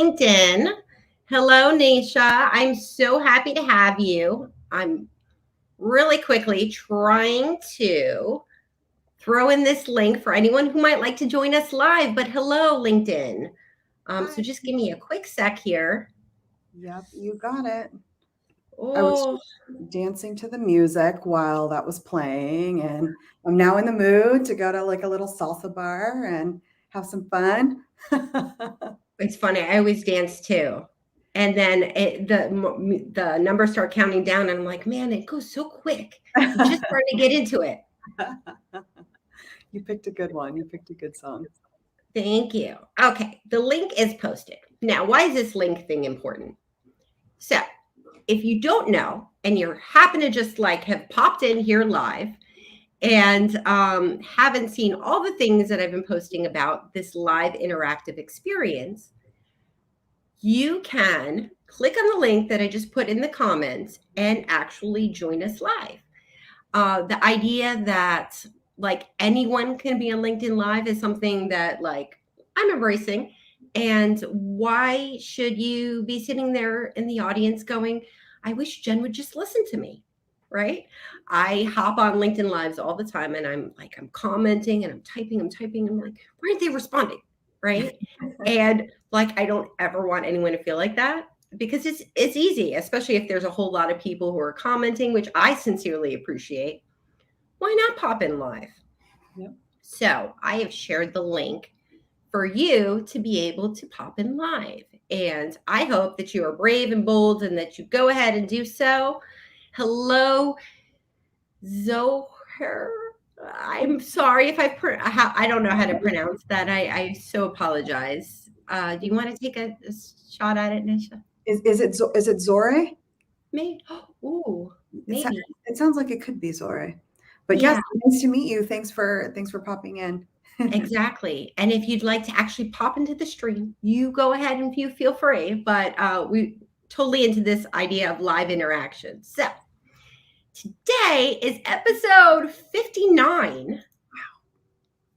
LinkedIn. Hello, Nisha. I'm so happy to have you. I'm really quickly trying to throw in this link for anyone who might like to join us live. But hello, LinkedIn. So Hi. just give me a quick sec here. Yep, you got it. I was Oh, dancing to the music while that was playing, and I'm now in the mood to go to like a little salsa bar and have some fun. it's funny. I always dance too. And then the numbers start counting down, and I'm like, man, it goes so quick. I'm just trying to get into it. You picked a good one. You picked a good song. Thank you. Okay, the link is posted. Now, why is this link thing important? So, if you don't know and you happen to just like have popped in here live and haven't seen all the things that I've been posting about this live interactive experience, you can click on the link that I just put in the comments and actually join us live. The idea that like anyone can be on LinkedIn Live is something that like I'm embracing. And why should you be sitting there in the audience going, I wish Jen would just listen to me, right? I hop on LinkedIn Lives all the time and I'm commenting and I'm typing. I'm like, why aren't they responding? Right. And like, I don't ever want anyone to feel like that because it's easy, especially if there's a whole lot of people who are commenting, which I sincerely appreciate. Why not pop in live? Yep. So I have shared the link for you to be able to pop in live. And I hope that you are brave and bold and that you go ahead and do so. Hello, Zoher. I'm sorry if I don't know how to pronounce that. I so apologize. Do you want to take a shot at it, Nisha? Is it Zore? Me? Ooh, It, sa- maybe. it sounds like it could be Zore. But yes, Yeah. nice to meet you. Thanks for popping in. Exactly. And if you'd like to actually pop into the stream, you go ahead and you feel free. But we totally into this idea of live interaction. So today is episode 59.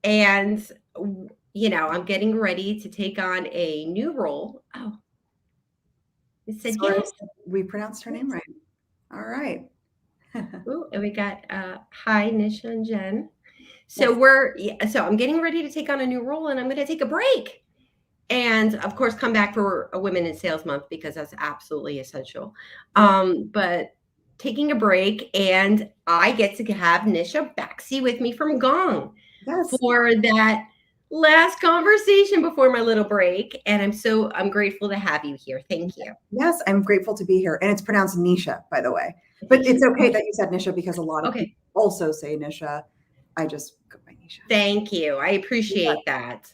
And I'm getting ready to take on a new role. Oh, it said Zore, yes. we pronounced her name right. All right. Ooh, and we got hi Nisha and Jen. So Yes. so I'm getting ready to take on a new role and I'm going to take a break. And of course come back for a women in sales month because that's absolutely essential. Yep. But taking a break and I get to have Nisha Baxi with me from Gong Yes. for that last conversation before my little break. And I'm grateful to have you here. Thank you. Yes, I'm grateful to be here. And it's pronounced Nisha, by the way. But Nisha. it's okay Okay. that you said Nisha because a lot of Okay. people also say Nisha. I just go by Nisha. Thank you. I appreciate that.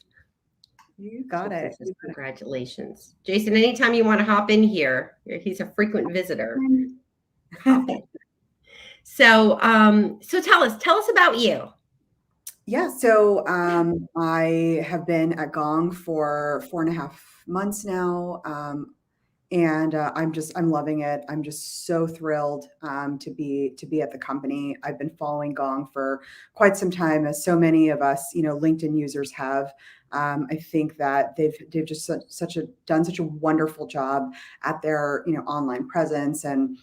You got Jason it. says congratulations. Jason, anytime you want to hop in here, he's a frequent visitor. Hop in. So tell us about you. Yeah, so I have been at Gong for 4.5 months now. And I'm loving it. I'm just so thrilled to be at the company. I've been following Gong for quite some time, as so many of us, LinkedIn users have. I think that they've just done such a wonderful job at their online presence. And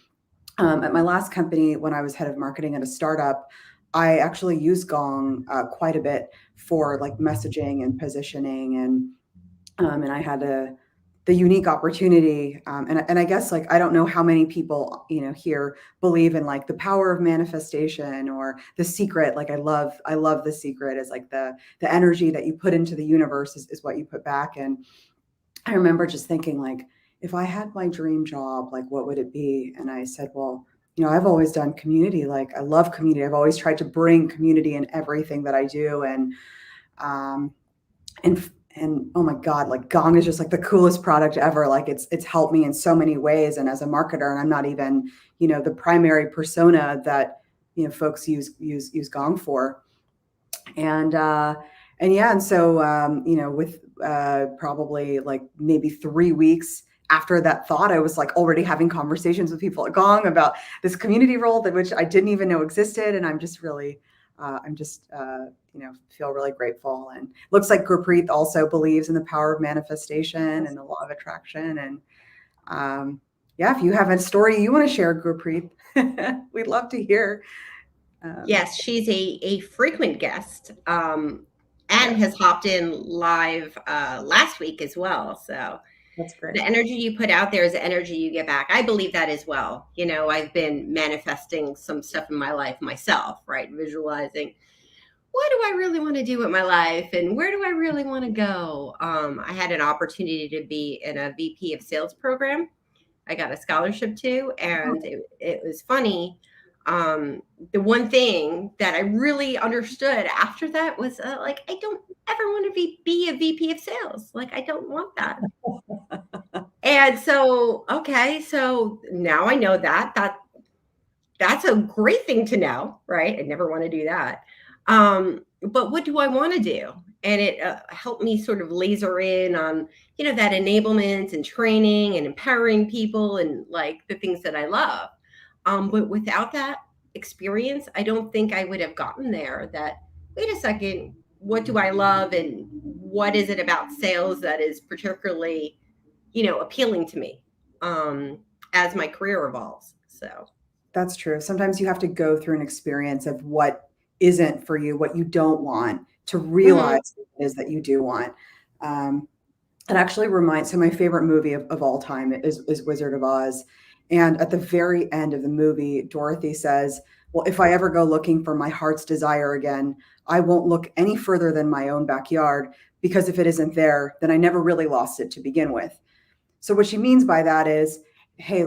at my last company, when I was head of marketing at a startup, I actually used Gong quite a bit for like messaging and positioning, and I had the unique opportunity, and I guess like I don't know how many people here believe in like the power of manifestation or the secret. Like I love the secret is like the energy that you put into the universe is what you put back. And I remember just thinking like, if I had my dream job, like what would it be? And I said, well, I've always done community. Like I love community. I've always tried to bring community in everything that I do. Um, and oh my God, like Gong is just like the coolest product ever. Like it's helped me in so many ways. And as a marketer, and I'm not even, the primary persona that, folks use Gong for. And yeah, and so with probably like maybe 3 weeks after that thought, I was like already having conversations with people at Gong about this community role that which I didn't even know existed, and I'm just really I'm just, feel really grateful. And looks like Gurpreet also believes in the power of manifestation and the law of attraction. And if you have a story you want to share, Gurpreet, we'd love to hear. Yes, she's a frequent guest, and has hopped in live last week as well. So that's great. The energy you put out there is the energy you get back. I believe that as well. I've been manifesting some stuff in my life myself, right? Visualizing, what do I really want to do with my life and where do I really want to go? I had an opportunity to be in a VP of sales program. I got a scholarship to, and it was funny. The one thing that I really understood after that was I don't ever want to be a VP of sales. I don't want that. And so, okay, so now I know that's a great thing to know, right? I never want to do that. But what do I want to do? And it helped me sort of laser in on, that enablement and training and empowering people and the things that I love. But without that experience, I don't think I would have gotten there. That, wait a second, what do I love? And what is it about sales that is particularly, appealing to me as my career evolves? So that's true. Sometimes you have to go through an experience of what isn't for you, what you don't want, to realize what it is that you do want. It actually reminds, so my favorite movie of all time is Wizard of Oz. And at the very end of the movie, Dorothy says, well, if I ever go looking for my heart's desire again, I won't look any further than my own backyard, because if it isn't there, then I never really lost it to begin with. So what she means by that is, hey,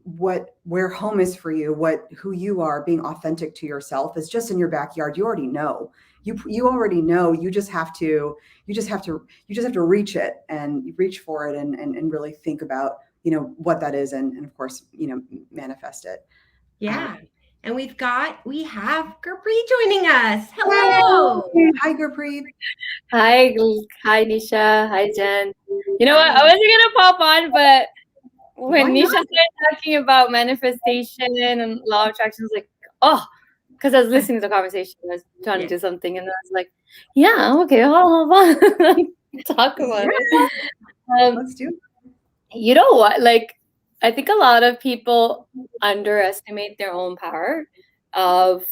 where home is for you, who you are, being authentic to yourself is just in your backyard. You already know. You already know. You just have to reach it and reach for it and really think about what that is and of course manifest it. Yeah. And we have Gurpreet joining us. Hello. Hi, Gurpreet. Hi, Nisha. Hi, Jen. You know what? I wasn't gonna pop on, but when Nisha started talking about manifestation and law of attraction, I was like, oh, because I was listening to the conversation. I was trying to do something, and I was like, yeah, okay, I'll talk about it. Let's do it. You know what? I think a lot of people underestimate their own power of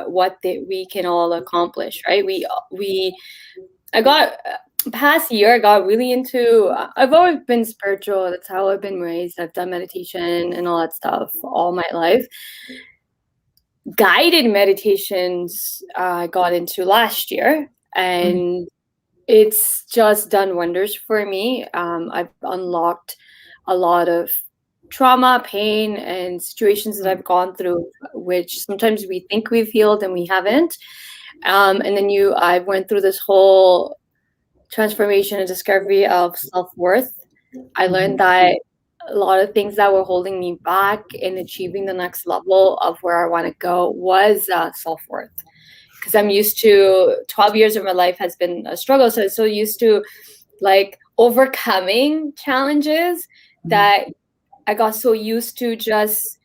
what we can all accomplish, right? Past year, I got really into, I've always been spiritual. That's how I've been raised. I've done meditation and all that stuff all my life. Guided meditations I got into last year, and it's just done wonders for me. I've unlocked a lot of trauma, pain, and situations that I've gone through, which sometimes we think we've healed and we haven't. And then I went through this whole transformation and discovery of self-worth. I learned that a lot of things that were holding me back in achieving the next level of where I want to go was self-worth. Because I'm used to 12 years of my life has been a struggle. So I'm so used to overcoming challenges that I got so used to just,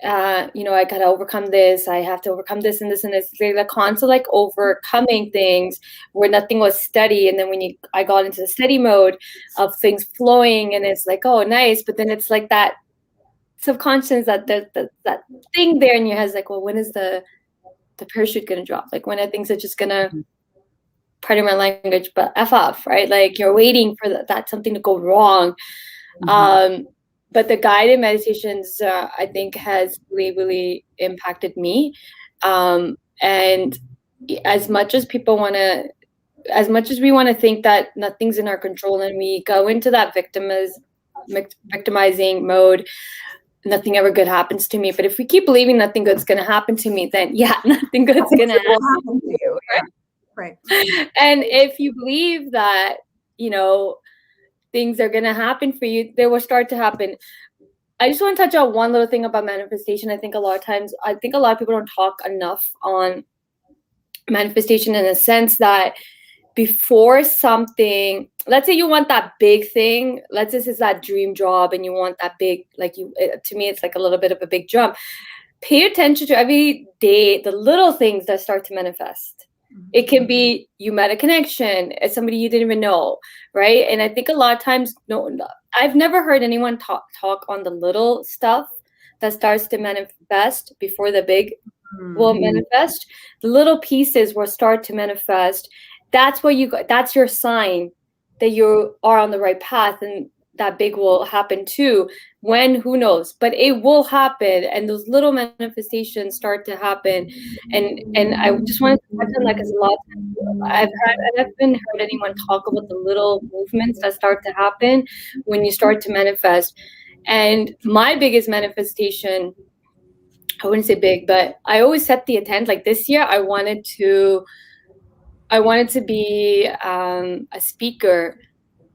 I got to overcome this. I have to overcome this and this and this. The constant overcoming things where nothing was steady. And then I got into the steady mode of things flowing, and it's oh, nice. But then it's that subconscious, that thing there in your head is well, when is the parachute going to drop? When are things are just going to, pardon my language, but F off, right? You're waiting for that something to go wrong. But the guided meditations, I think, has really, really impacted me. And as much as we want to think that nothing's in our control, and we go into that victimizing mode, nothing ever good happens to me. But if we keep believing nothing good's going to happen to me, then nothing good's going to happen to you. Right. And if you believe that, things are going to happen for you, they will start to happen. I just want to touch on one little thing about manifestation. I think a lot of people don't talk enough on manifestation, in a sense that before something, let's say you want that big thing, let's say it's that dream job and you want that big, to me, it's a little bit of a big jump. pay attention to every day, the little things that start to manifest. It can be you met a connection, it's somebody you didn't even know, right? And I think a lot of times, I've never heard anyone talk on the little stuff that starts to manifest before the big will manifest. The little pieces will start to manifest. That's what that's your sign that you are on the right path, and that big will happen too. When, who knows, but it will happen, and those little manifestations start to happen. And I just wanted to touch on that because a lot of times I haven't heard anyone talk about the little movements that start to happen when you start to manifest. And my biggest manifestation, I wouldn't say big, but I always set the intent. Like this year, I wanted to be a speaker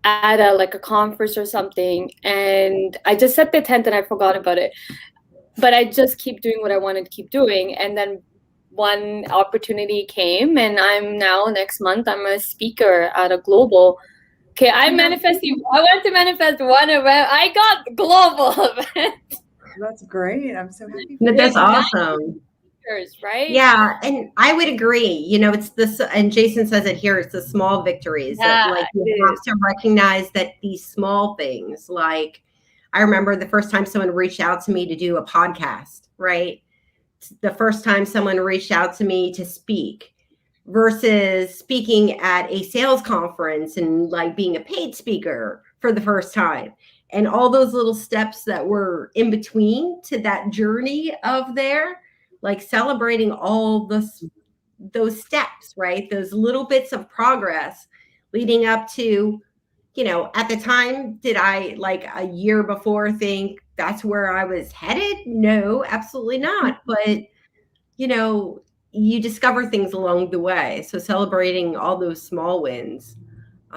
at a conference or something, and I just set the intent and I forgot about it. But I just keep doing what I wanted to keep doing, and then one opportunity came, and I'm now next month I'm a speaker at a global. Okay, I want to manifest one event. I got global event. That's great. I'm so happy. That's awesome. Right? Yeah, and I would agree. It's this, and Jason says it here, it's the small victories that you have to recognize that these small things, like I remember the first time someone reached out to me to do a podcast, right? The first time someone reached out to me to speak versus speaking at a sales conference and being a paid speaker for the first time. And all those little steps that were in between to that journey of there, celebrating all those steps, right? Those little bits of progress leading up to, at the time, did I a year before think that's where I was headed? No, absolutely not. But, you discover things along the way. So celebrating all those small wins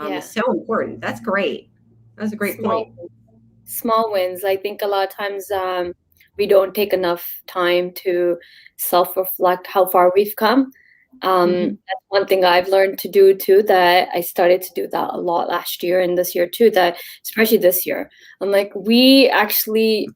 is so important. That's great. That's a great point. Small wins. I think a lot of times we don't take enough time to self-reflect how far we've come. That's one thing I've learned to do too, that I started to do that a lot last year and this year too, that especially this year, I'm we actually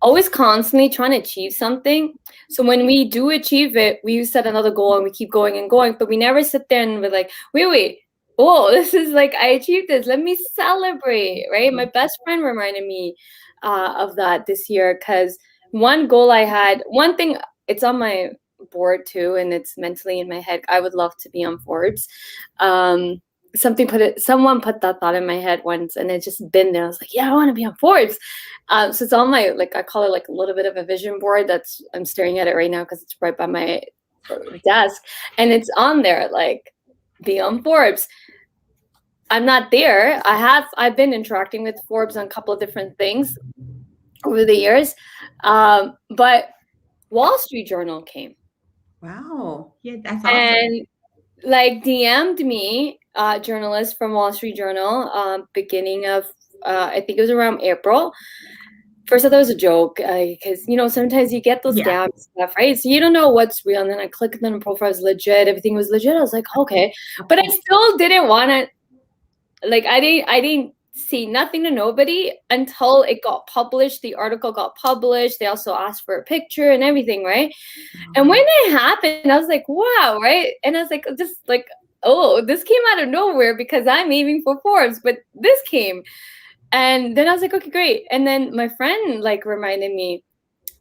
always constantly trying to achieve something. So when we do achieve it, we set another goal and we keep going and going, but we never sit there and we're like, wait, oh, this is I achieved this. Let me celebrate, right? My best friend reminded me of that this year, because one goal I had, one thing, it's on my board too, and it's mentally in my head. I would love to be on Forbes. Someone put that thought in my head once, and it's just been there. I was like, yeah, I want to be on Forbes. So it's on my, I call it a little bit of a vision board. I'm staring at it right now because it's right by my desk, and it's on there, be on Forbes. I'm not there. I've been interacting with Forbes on a couple of different things over the years. But Wall Street Journal came. Wow. Yeah, that's awesome. And DM'd me, journalist from Wall Street Journal, beginning of, I think it was around April. First I thought it was a joke, because, sometimes you get those scam stuff, right? So you don't know what's real. And then I clicked on the profile, it was legit. Everything was legit. I was like, okay. But I still didn't want to, I didn't say nothing to nobody until it got published. The article got published. They also asked for a picture and everything, right? And when it happened, I was like, wow, right? And I was oh, this came out of nowhere because I'm aiming for Forbes, but this came. And then I was like, okay, great. And then my friend reminded me,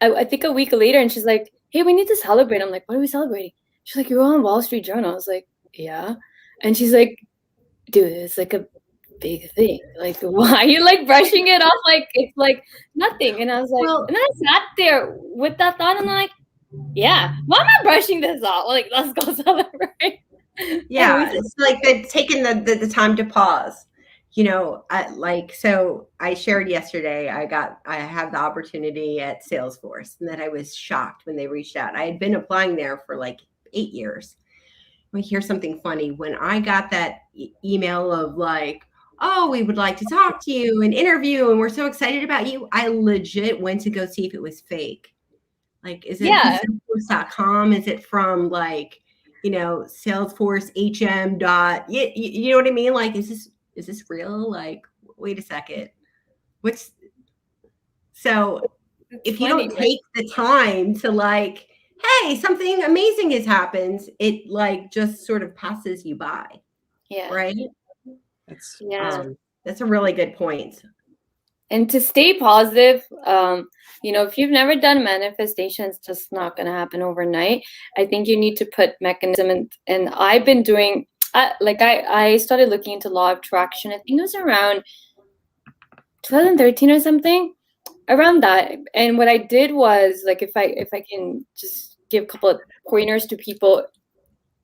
I think a week later, and she's like, hey, we need to celebrate. I'm like, what are we celebrating? She's like, you're on Wall Street Journal. I was like, yeah. And she's like, dude, it's a big thing. Why are you brushing it off it's nothing? And I was like, and I sat there with that thought, and I'm like, yeah, why am I brushing this off? Let's go celebrate. Yeah, it's taking the time to pause. So I shared yesterday, I have the opportunity at Salesforce, and that I was shocked when they reached out. I had been applying there for 8 years. Here's something funny. When I got that email of oh, we would like to talk to you and interview, and we're so excited about you, I legit went to go see if it was fake. Is it Salesforce.com? Is it from Salesforce HM dot? You know what I mean? Is this real? Wait a second. So if you don't take the time to like, hey, something amazing has happened, it like just sort of passes you by. Yeah. Right. Yeah. That's a really good point. And to stay positive, if you've never done manifestation, it's just not going to happen overnight. I think you need to put mechanism in, and I've been doing, I started looking into law of attraction. I think it was around 2013 or something, around that. And what I did was, like, if I can just give a couple of pointers to people,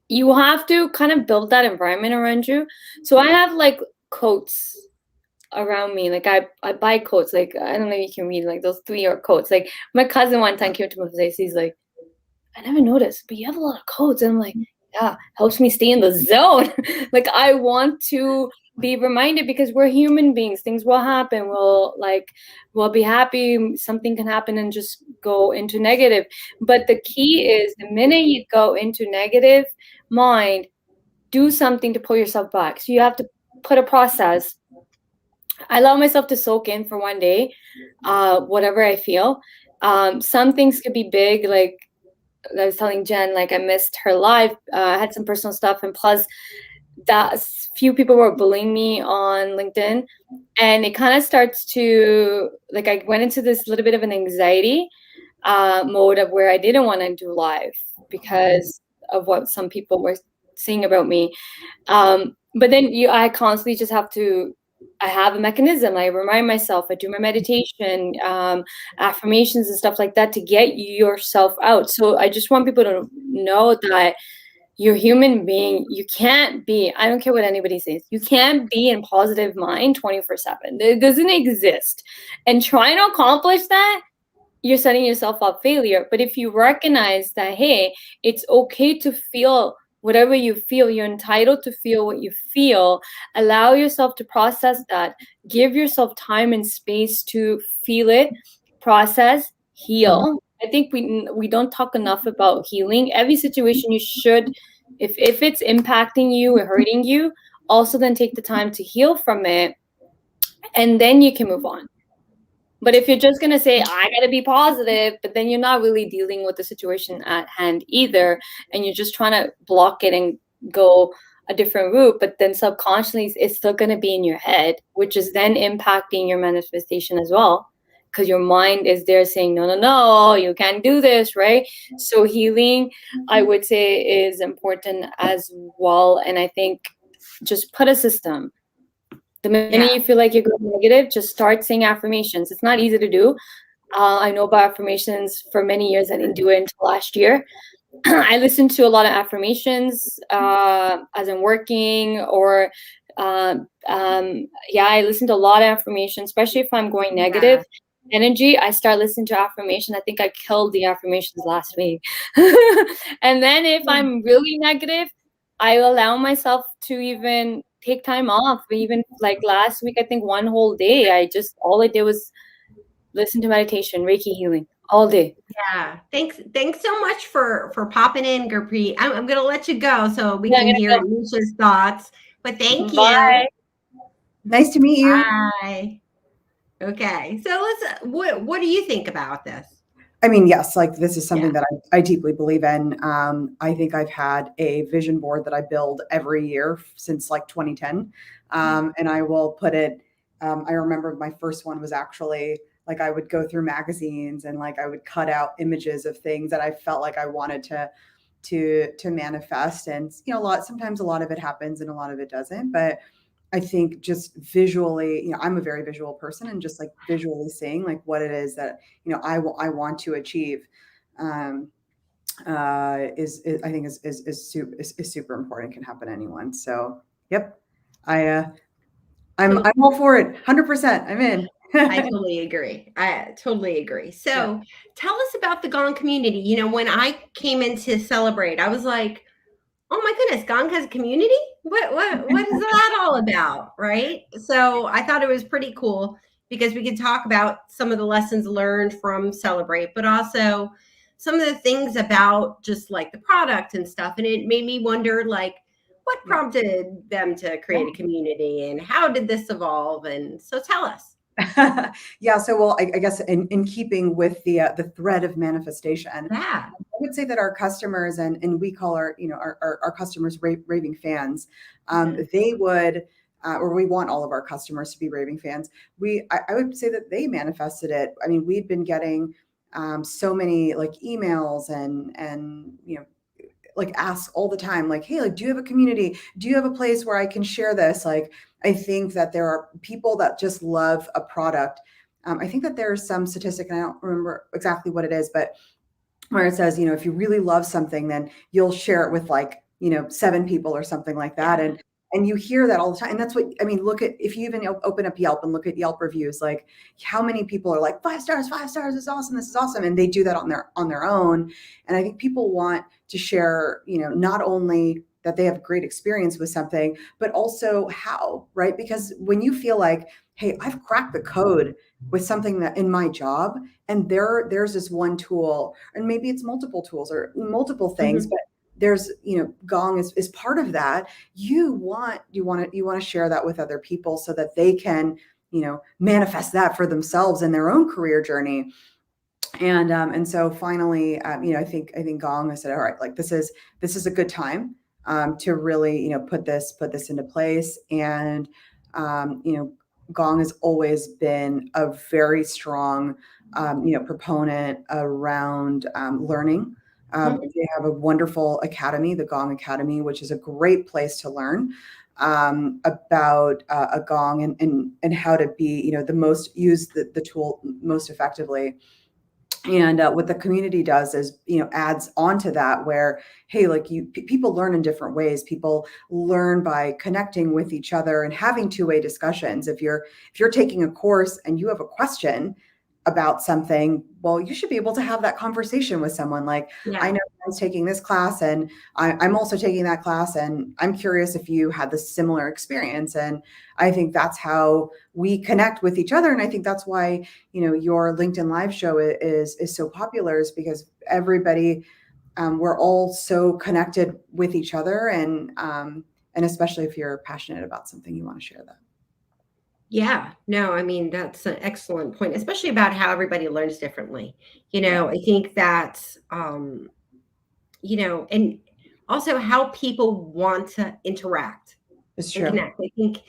you have to kind of build that environment around you. So I have like quotes around me. Like I buy quotes. Like, I don't know if you can read like those 3-year quotes. Like my cousin one time came to my place. He's like, I never noticed, but you have a lot of quotes. And I'm like, yeah, helps me stay in the zone. Like I want to be reminded, because we're human beings. Things will happen. We'll be happy. Something can happen and just go into negative. But the key is, the minute you go into negative mind, do something to pull yourself back. So you have to put a process. I allow myself to soak in for one day, whatever I feel. Some things could be big, like I was telling Jen, like I missed her live. I had some personal stuff, and plus that few people were bullying me on LinkedIn, and it kind of starts to, like, I went into this little bit of an anxiety mode of where I didn't want to do live because of what some people were saying about me. But then I constantly just have to, I have a mechanism. I remind myself, I do my meditation, affirmations and stuff like that to get yourself out. So I just want people to know that you're a human being. You can't be, I don't care what anybody says, you can't be in positive mind 24/7. It doesn't exist. And trying to accomplish that, you're setting yourself up failure. But if you recognize that, hey, it's okay to feel whatever you feel, you're entitled to feel what you feel, allow yourself to process that, give yourself time and space to feel it, process, heal. I think we don't talk enough about healing. Every situation you should, if it's impacting you or hurting you, also then take the time to heal from it, and then you can move on. But if you're just going to say, I got to be positive, but then you're not really dealing with the situation at hand either, and you're just trying to block it and go a different route, but then subconsciously it's still going to be in your head, which is then impacting your manifestation as well, because your mind is there saying, no, you can't do this, right? So healing, I would say, is important as well. And I think just put a system. The minute you feel like you're going negative, just start saying affirmations. It's not easy to do. I know about affirmations for many years. I didn't do it until last year. I listened to a lot of affirmations as I'm working, or I listen to a lot of affirmations, especially if I'm going negative energy. I start listening to affirmation. I think I killed the affirmations last week. And then if I'm really negative, I allow myself to even take time off. Even like last week, I think one whole day, all I did was listen to meditation, Reiki healing all day. Yeah. Thanks so much for popping in, Gurpreet. I'm going to let you go so we can hear Nisha's thoughts, but thank you. Bye. Nice to meet you. Bye. Okay. So what do you think about this? I mean, yes, like this is something that I deeply believe in. I think I've had a vision board that I build every year since like 2010. And I will put it, I remember my first one was actually like, I would go through magazines and like, I would cut out images of things that I felt like I wanted to manifest. And, sometimes a lot of it happens and a lot of it doesn't, but I think just visually, I'm a very visual person, and just like visually seeing like what it is that, I want to achieve, I think is super important. It can happen to anyone. So, yep. I'm all for it. 100%. I'm in. I totally agree. So tell us about the Gong community. When I came in to celebrate, I was like, oh my goodness, Gong has a community? What is that all about? Right? So I thought it was pretty cool because we could talk about some of the lessons learned from Celebrate, but also some of the things about just like the product and stuff. And it made me wonder, like, what prompted them to create a community and how did this evolve? And so tell us. Yeah. So, well, I guess in keeping with the thread of manifestation, Yeah. I would say that our customers, and we call our, our customers raving fans. They would, or we want all of our customers to be raving fans. I would say that they manifested it. I mean, we've been getting so many like emails and like ask all the time, like, hey, like, do you have a community? Do you have a place where I can share this? Like, I think that there are people that just love a product. I think that there's some statistic, and I don't remember exactly what it is, but where it says, if you really love something, then you'll share it with like, 7 people or something like that. Yeah. And you hear that all the time. And that's what, I mean, look at, if you even open up Yelp and look at Yelp reviews, like how many people are like 5 stars, 5 stars, this is awesome, this is awesome. And they do that on their own. And I think people want to share, not only that they have a great experience with something, but also how, right? Because when you feel like, hey, I've cracked the code with something that in my job, and there's this one tool, and maybe it's multiple tools or multiple things, Mhm. but there's, Gong is part of that. You want to share that with other people so that they can, manifest that for themselves in their own career journey. And so finally, I think Gong has said, all right, like this is a good time to really, put this into place. And Gong has always been a very strong, proponent around learning. Mhm. They have a wonderful academy, the Gong Academy, which is a great place to learn about a Gong and how to be, use the tool most effectively. And what the community does is, adds onto that, where, hey, like people learn in different ways. People learn by connecting with each other and having two-way discussions. If you're taking a course and you have a question about something, well, you should be able to have that conversation with someone. Like, I Yeah. know I was taking this class, and I'm also taking that class, and I'm curious if you had this similar experience. And I think that's how we connect with each other. And I think that's why, your LinkedIn Live show is so popular, is because everybody, we're all so connected with each other, and especially if you're passionate about something, you want to share that. Yeah. No, I mean, that's an excellent point, especially about how everybody learns differently. Yeah, I think that, and also how people want to interact it's and true. connect. I think,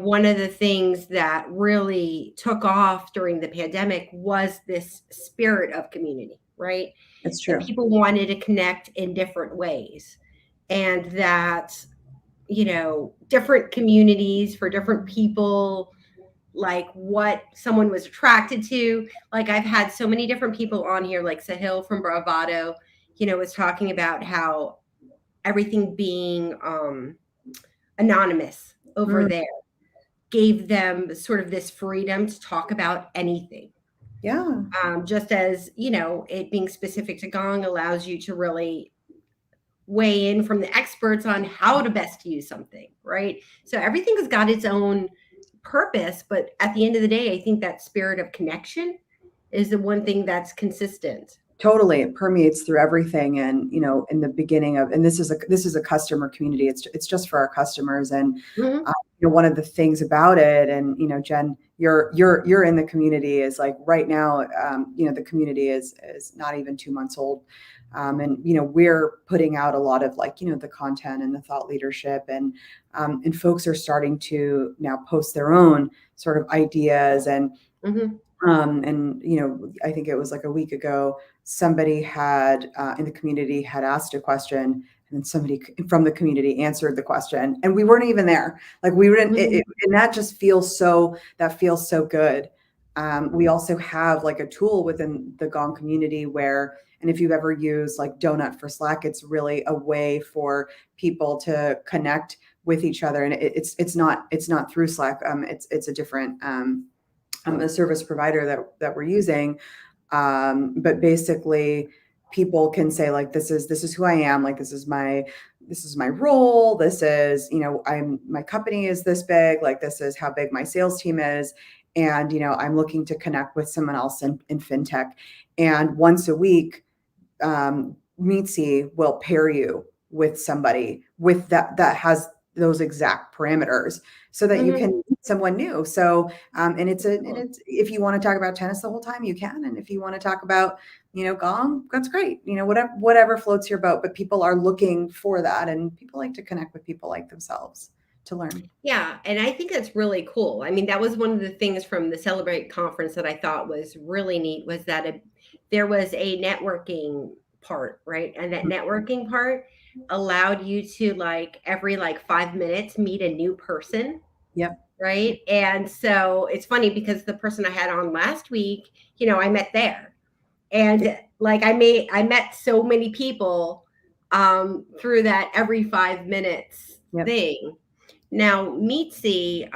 one of the things that really took off during the pandemic was this spirit of community, right? It's That true. people wanted to connect in different ways. And that, different communities for different people, like what someone was attracted to. Like I've had so many different people on here, like Sahil from Bravado, was talking about how everything being anonymous over Mm, there gave them sort of this freedom to talk about anything. yeah. Just as, it being specific to Gong allows you to really weigh in from the experts on how to best use something, right? So everything has got its own purpose, but at the end of the day, I think that spirit of connection is the one thing that's consistent. Totally, it permeates through everything. And in the beginning of, and this is a customer community. It's just for our customers. And Mhm. one of the things about it, and Jen, you're in the community, is like right now, the community is not even 2 months old. And we're putting out a lot of, like, the content and the thought leadership, and folks are starting to now post their own sort of ideas. Mhm. And I think it was like a week ago, somebody had in the community had asked a question, and then somebody from the community answered the question, and we weren't even there. Like, we wouldn't, Mhm. and that feels so good. We also have like a tool within the Gong community where, and if you've ever used like Donut for Slack, it's really a way for people to connect with each other. And it's not through Slack. It's a different a service provider that we're using. But basically, people can say, like, this is who I am. Like, this is my role. This is, my company is this big. Like, this is how big my sales team is. And, I'm looking to connect with someone else in fintech. And once a week, Meetsy will pair you with somebody with that has those exact parameters so that you Mhm. can meet someone new. So, and it's if you want to talk about tennis the whole time, you can. And if you want to talk about, Gong, that's great. Whatever floats your boat, but people are looking for that, and people like to connect with people like themselves to learn. Yeah, and I think that's really cool. I mean, that was one of the things from the Celebrate conference that I thought was really neat was that there was a networking part, right? And that networking part allowed you to like every like 5 minutes meet a new person, Yep. right? And so it's funny because the person I had on last week, I met there. And like I met so many people through that every 5 minutes Yep. thing. Now, Meetsy,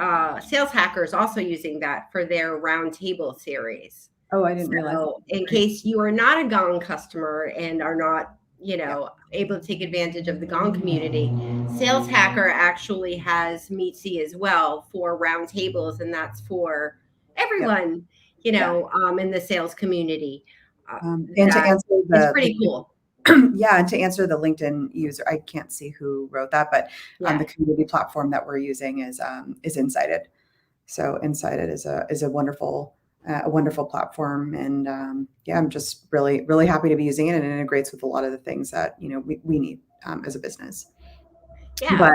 Sales Hacker is also using that for their roundtable series. Oh, I didn't realize. So, in Great. case you are not a Gong customer and are not, Yep. able to take advantage of the Gong community, Sales Hacker actually has Meetsy as well for roundtables, and that's for everyone, Yeah. in the sales community. And to That answer is pretty cool. yeah, and to answer the LinkedIn user, I can't see who wrote that, but Yeah. the community platform that we're using is Insighted. So Insighted is a wonderful platform, and yeah, I'm just really really happy to be using it, and it integrates with a lot of the things that we need as a business. Yeah.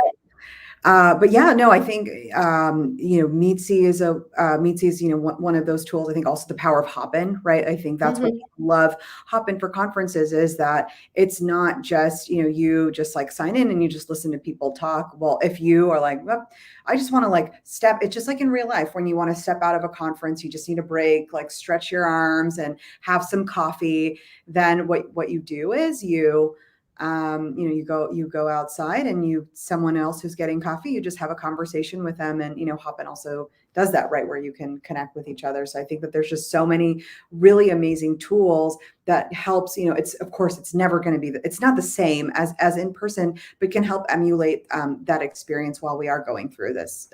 But yeah, no, I think Meetsy is one of those tools. I think also the power of Hopin, right? I think that's what Mhm. people love Hopin for conferences is that it's not just you just like sign in and you just listen to people talk. Well, if you are like, well, I just want to like step, it's just like in real life when you want to step out of a conference, you just need a break, like stretch your arms and have some coffee. Then what you do is you go outside and someone else who's getting coffee, you just have a conversation with them. And Hopin also does that, right, where you can connect with each other. So I think that there's just so many really amazing tools that helps. It's, of course, it's never going to be it's not the same as in person, but can help emulate that experience while we are going through this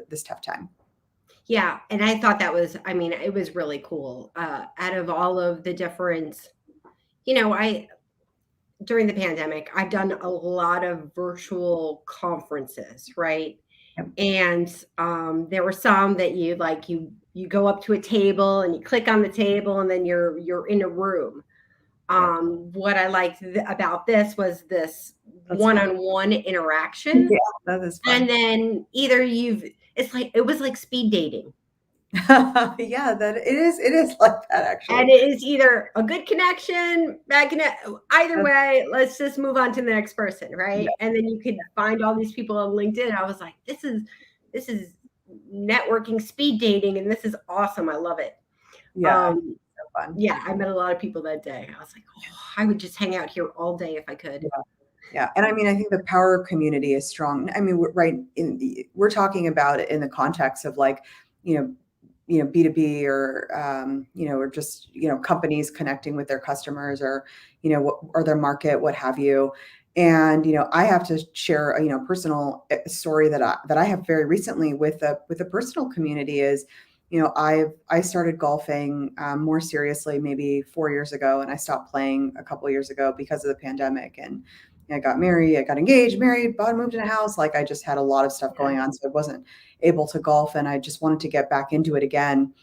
this tough time. Yeah, and I thought that was, I mean, it was really cool. Out of all of the different, I during the pandemic, I've done a lot of virtual conferences, right? Yep. And there were some that you go up to a table and you click on the table and then you're in a room. Yep. What I liked about this was this That's fun. one-on-one interaction, Yeah, that is fun. and then it was like speed dating. Yeah, that it is like that actually. And it is either a good connection, bad connection. Either way, let's just move on to the next person, right? Yeah. And then you could find all these people on LinkedIn. I was like, this is networking, speed dating, and this is awesome. I love it. Yeah, so fun. Yeah, I met a lot of people that day. I was like, oh, I would just hang out here all day if I could. Yeah. And I mean, I think the power of community is strong. I mean, we're talking about it in the context of like, B2B or, or just, companies connecting with their customers or, or their market, what have you. And, I have to share a, personal story that I have very recently with a personal community is, I started golfing more seriously maybe 4 years ago, and I stopped playing a couple of years ago because of the pandemic. And I got married, I got engaged, married, bought, moved in a house. Like I just had a lot of stuff going on. So I wasn't able to golf, and I just wanted to get back into it again.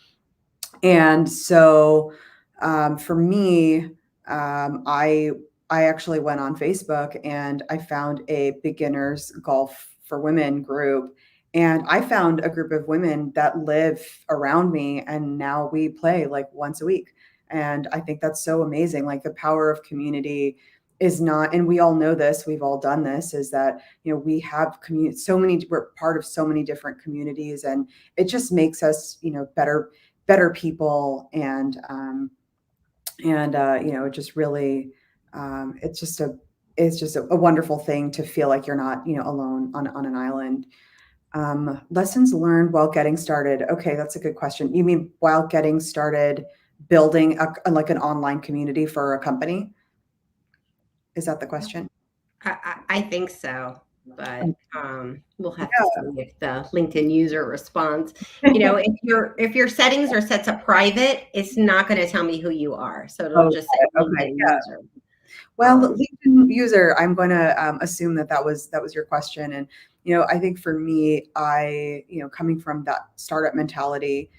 And so for me, I actually went on Facebook and I found a beginners golf for women group. And I found a group of women that live around me, and now we play like once a week. And I think that's so amazing. Like the power of community is not, and we all know this, we've all done this, is that, we have we're part of so many different communities, and it just makes us, better people. And it just really, it's just a wonderful thing to feel like you're not, alone on an island. Lessons learned while getting started. Okay, that's a good question. You mean while getting started building like an online community for a company? Is that the question? I think so, but we'll have to see if the LinkedIn user responds. If your settings are set to private, it's not going to tell me who you are, so it'll just say LinkedIn user. Well, LinkedIn user, I'm going to assume that was your question, and I think for me, coming from that startup mentality,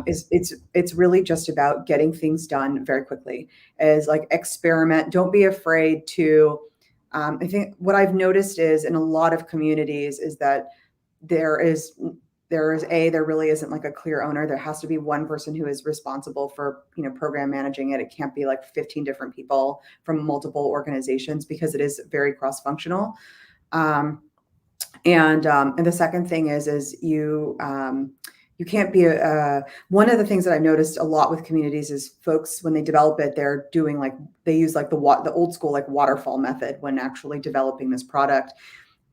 it's really just about getting things done very quickly. Is like experiment. Don't be afraid to. I think what I've noticed is in a lot of communities is that there really isn't like a clear owner. There has to be one person who is responsible for, program managing it. It can't be like 15 different people from multiple organizations because it is very cross-functional. And the second thing is you can't be one of the things that I've noticed a lot with communities is folks, when they develop it, they're doing they use the old school like waterfall method when actually developing this product.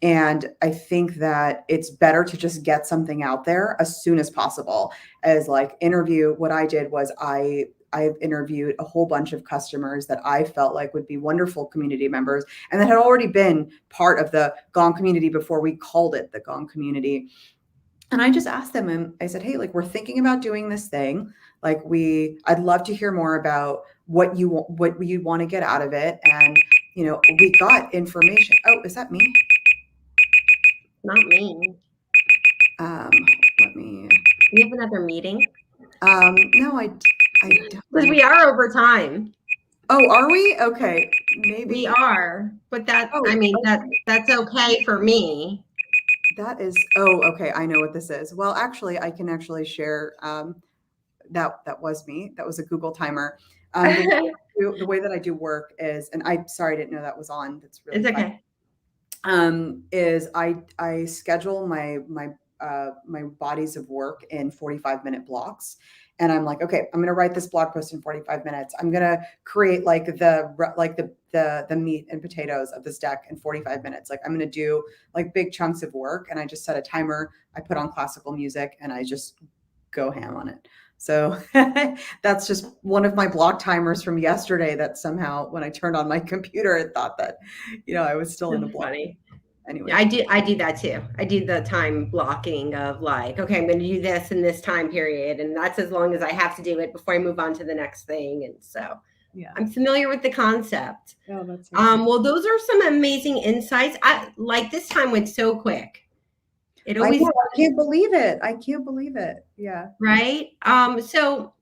And I think that it's better to just get something out there as soon as possible. As like interview, what I did was I've interviewed a whole bunch of customers that I felt like would be wonderful community members and that had already been part of the Gong community before we called it the Gong community. And I just asked them and I said, hey, like, we're thinking about doing this thing. Like I'd love to hear more about what you want to get out of it. And, we got information. Oh, is that me? Not me. Let me. We have another meeting. No, I don't. Because we are over time. Oh, are we? Okay, maybe we are. But that's okay for me. That is. Oh, okay. I know what this is. Well, actually, I can actually share. That was me. That was a Google timer. The way that I do work is, and I'm sorry, I didn't know that was on. That's really it's okay. Is I schedule my bodies of work in 45-minute blocks. And I'm like, okay, I'm going to write this blog post in 45 minutes. I'm going to create like the meat and potatoes of this deck in 45 minutes. Like I'm going to do like big chunks of work. And I just set a timer. I put on classical music and I just go ham on it. So that's just one of my block timers from yesterday that somehow when I turned on my computer, it thought that, I was still in a block. Funny. Anyway, I do that too. I do the time blocking of like, okay, I'm going to do this in this time period. And that's as long as I have to do it before I move on to the next thing. And so yeah, I'm familiar with the concept. Oh, that's well, those are some amazing insights. This time went so quick. It always I can't believe it. Yeah. Right. So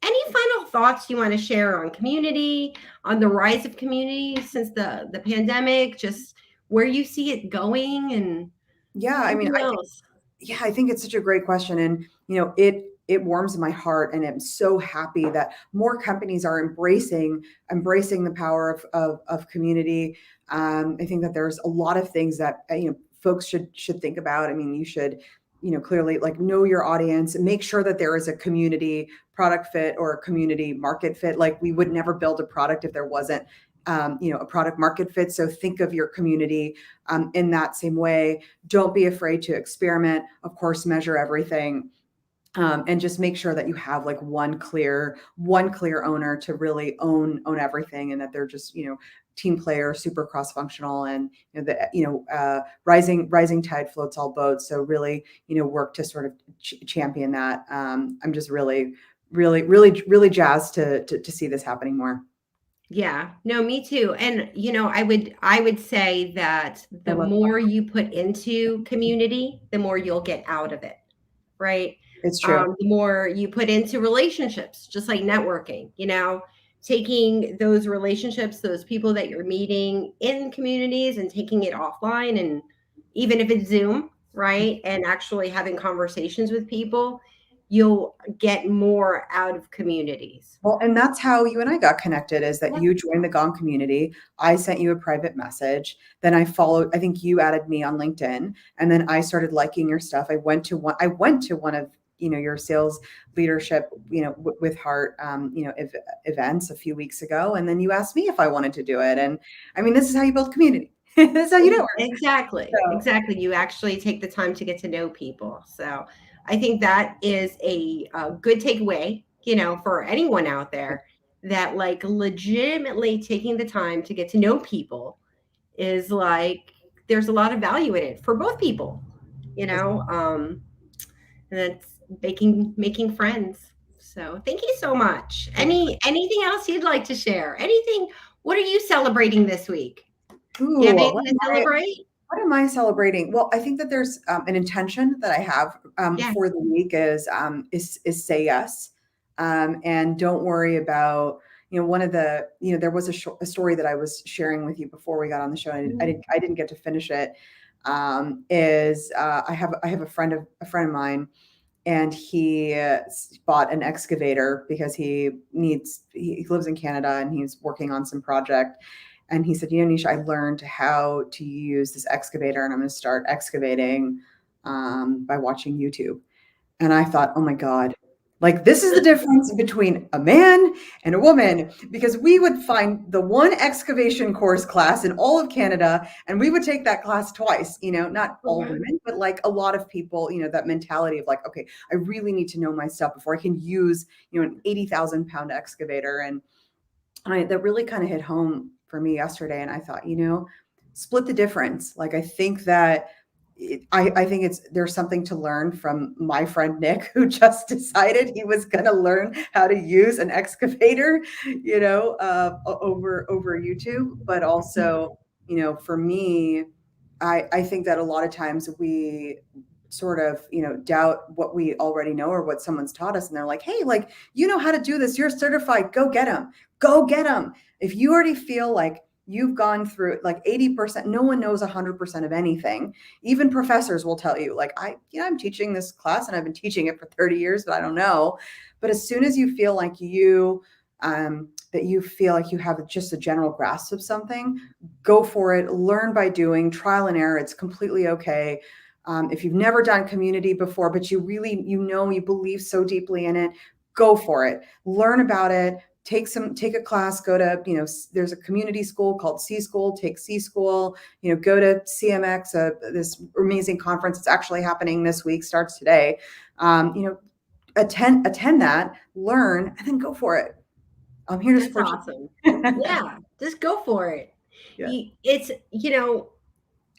any final thoughts you want to share on community, on the rise of community since the pandemic, just where you see it going? And yeah, I mean, I think it's such a great question. And, it warms my heart. And I'm so happy that more companies are embracing the power of community. I think that there's a lot of things that, folks should think about. I mean, you should, clearly like know your audience and make sure that there is a community product fit or a community market fit. Like we would never build a product if there wasn't, a product market fit. So think of your community in that same way. Don't be afraid to experiment. Of course, measure everything. And just make sure that you have like one clear owner to really own everything, and that they're just, team player, super cross-functional, and rising tide floats all boats. So really, work to sort of champion that. I'm just really jazzed to see this happening more. Yeah, no, me too. And, I would say that the more you put into community, the more you'll get out of it. Right. It's true. The more you put into relationships, just like networking, taking those relationships, those people that you're meeting in communities and taking it offline. And even if it's Zoom, right, and actually having conversations with people, you'll get more out of communities. Well, and that's how you and I got connected, is that you joined the Gong community. I sent you a private message. Then I think you added me on LinkedIn, and then I started liking your stuff. I went to one of, your sales leadership, with heart, events a few weeks ago. And then you asked me if I wanted to do it. And I mean, this is how you build community. This is how you do it. Exactly. So. Exactly. You actually take the time to get to know people. So I think that is a good takeaway, for anyone out there, that like legitimately taking the time to get to know people is like, there's a lot of value in it for both people, and that's making friends. So thank you so much. Anything else you'd like to share? Anything? What are you celebrating this week? Ooh, you have anything to celebrate? What am I celebrating? Well, I think that there's an intention that I have Yeah. for the week is say yes, and don't worry about, one of the, there was a story that I was sharing with you before we got on the show. And I didn't get to finish it. I have a friend of mine, and he bought an excavator because he lives in Canada and he's working on some project. And he said, Nisha, I learned how to use this excavator, and I'm going to start excavating by watching YouTube. And I thought, oh my God, like this is the difference between a man and a woman, because we would find the one excavation course class in all of Canada, and we would take that class twice, not all women, but like a lot of people, that mentality of like, okay, I really need to know my stuff before I can use, an 80,000 pound excavator. And that really kind of hit home for me yesterday. And I thought, split the difference. Like, I think that I think there's something to learn from my friend Nick, who just decided he was going to learn how to use an excavator, over YouTube. But also, for me, I think that a lot of times we sort of, doubt what we already know or what someone's taught us. And they're like, hey, like, you know how to do this. You're certified. Go get them. Go get them. If you already feel like you've gone through like 80%, no one knows 100% of anything. Even professors will tell you, like, I'm teaching this class and I've been teaching it for 30 years, but I don't know. But as soon as you feel like that you feel like you have just a general grasp of something, go for it. Learn by doing, trial and error. It's completely okay. If you've never done community before, but you really, you believe so deeply in it, go for it. Learn about it. Take a class, go to, there's a community school called C School, take C School, go to CMX, this amazing conference. It's actually happening this week, starts today. Attend that, learn, and then go for it. I'm here to support you. Awesome. Yeah, just go for it. Yeah. It's,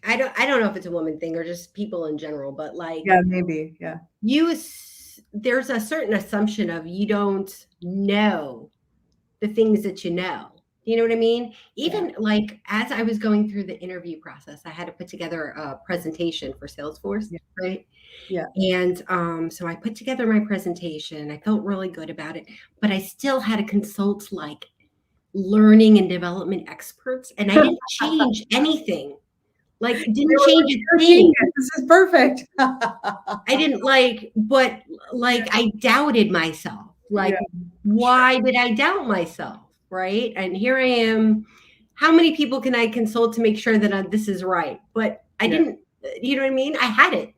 I don't know if it's a woman thing or just people in general, but like, yeah, maybe. Yeah. There's a certain assumption of you don't know the things that you know. You know what I mean? Even like as I was going through the interview process, I had to put together a presentation for Salesforce, right? Yeah. And so I put together my presentation. I felt really good about it, but I still had to consult like learning and development experts, and I didn't change anything. Like, didn't change a thing. This is perfect. I didn't but I doubted myself. Like, why did I doubt myself? Right. And here I am. How many people can I consult to make sure that this is right? But I didn't, you know what I mean? I had it.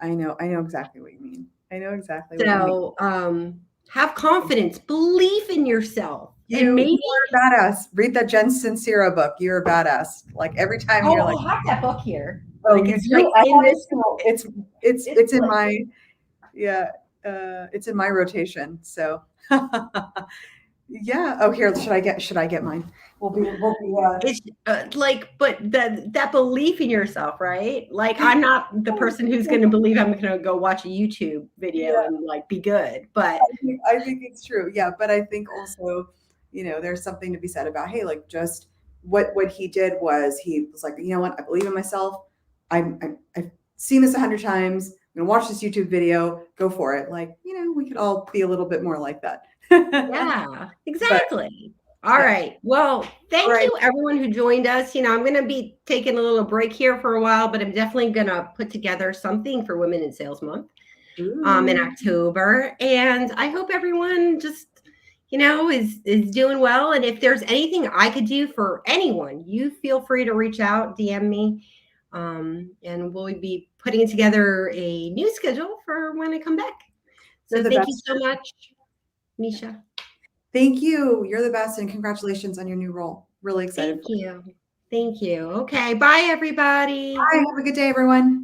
I know exactly what you mean. I know exactly what you mean. Have confidence, believe in yourself. And maybe you're a badass. Read that Jen Sincero book. You're a badass. Like every time you're like, I have that book here. Oh, like it's like in this. It's in my, it's in my rotation. So, yeah. Oh, here, should I get mine? We'll be. It's but that belief in yourself, right? Like, I'm not the person who's going to believe I'm going to go watch a YouTube video and like be good. But I think it's true. Yeah, but I think also, there's something to be said about, hey, like just what he did was he was like, you know what, I believe in myself. I've seen this 100 times. I'm gonna watch this YouTube video. Go for it. Like, we could all be a little bit more like that. Yeah, exactly. All right. Well, thank you everyone who joined us. I'm going to be taking a little break here for a while, but I'm definitely going to put together something for Women in Sales Month in October. And I hope everyone just, is doing well. And if there's anything I could do for anyone, you feel free to reach out, DM me. And we'll be putting together a new schedule for when I come back. So thank you so much, Nisha. Thank you. You're the best, and congratulations on your new role. Really excited. Thank you. Okay. Bye, everybody. Bye. Have a good day, everyone.